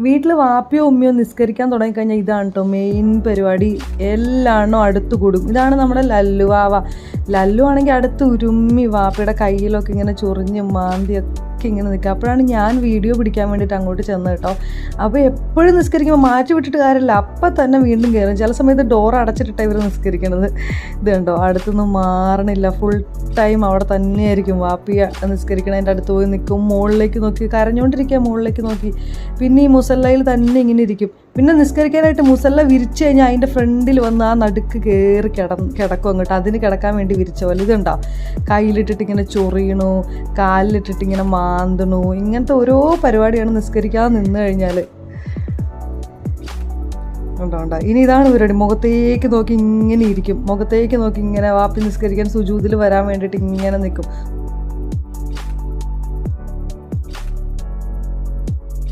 വീട്ടിൽ വാപ്പിയോ ഉമ്മയോ നിസ്കരിക്കാൻ തുടങ്ങിക്കഴിഞ്ഞാൽ ഇതാണ് കേട്ടോ മെയിൻ പരിപാടി. എല്ലാം അടുത്ത് കൂടും. ഇതാണ് നമ്മുടെ ലല്ലു വാവ. ലല്ലു ആണെങ്കിൽ അടുത്ത് ഉരുമ്മി വാപ്പയുടെ കയ്യിലൊക്കെ ഇങ്ങനെ ചൊറിഞ്ഞ് മാന്തിയൊക്കെ ഇങ്ങനെ നിൽക്കുക. അപ്പോഴാണ് ഞാൻ വീഡിയോ പിടിക്കാൻ വേണ്ടിയിട്ട് അങ്ങോട്ട് ചെന്നത് കേട്ടോ. അപ്പോൾ എപ്പോഴും നിസ്കരിക്കുമ്പോൾ മാറ്റി വിട്ടിട്ട് കാര്യമില്ല, അപ്പം തന്നെ വീണ്ടും കയറും. ചില സമയത്ത് ഡോർ അടച്ചിട്ടിട്ടാണ് ഇവർ നിസ്കരിക്കണത്. ഇത് കണ്ടോ, അടുത്തൊന്നും മാറണില്ല, ഫുൾ ടൈം അവിടെ തന്നെയായിരിക്കും. വാപ്പി നിസ്കരിക്കണതിൻ്റെ അടുത്ത് പോയി നിൽക്കും, മുകളിലേക്ക് നോക്കി കരഞ്ഞുകൊണ്ടിരിക്കുക, മുകളിലേക്ക് നോക്കി. പിന്നെ ഈ മുസല്ലയിൽ തന്നെ ഇങ്ങനെ ഇരിക്കും. പിന്നെ നിസ്കരിക്കാനായിട്ട് മുസല്ല വിരിച്ചു കഴിഞ്ഞാൽ അതിൻ്റെ ഫ്രണ്ടിൽ വന്ന് ആ നടുക്ക് കയറി കിടക്കും അങ്ങോട്ട്. അതിന് കിടക്കാൻ വേണ്ടി വിരിച്ച പോലെ. ഇതുണ്ടോ, കയ്യിലിട്ടിട്ട് ഇങ്ങനെ ചൊറിയണു, കാലിലിട്ടിട്ട് ഇങ്ങനെ മാന്തണു, ഇങ്ങനത്തെ ഓരോ പരിപാടിയാണ് നിസ്കരിക്കാതെ നിന്ന് കഴിഞ്ഞാൽ. ഉണ്ടോ. ഇനി ഇതാണ് പരിപാടി, മുഖത്തേക്ക് നോക്കി ഇങ്ങനെ ഇരിക്കും. മുഖത്തേക്ക് നോക്കി ഇങ്ങനെ വാപ്പി നിസ്കരിക്കാൻ സുജൂദിൽ വരാൻ വേണ്ടിയിട്ട് ഇങ്ങനെ നിൽക്കും.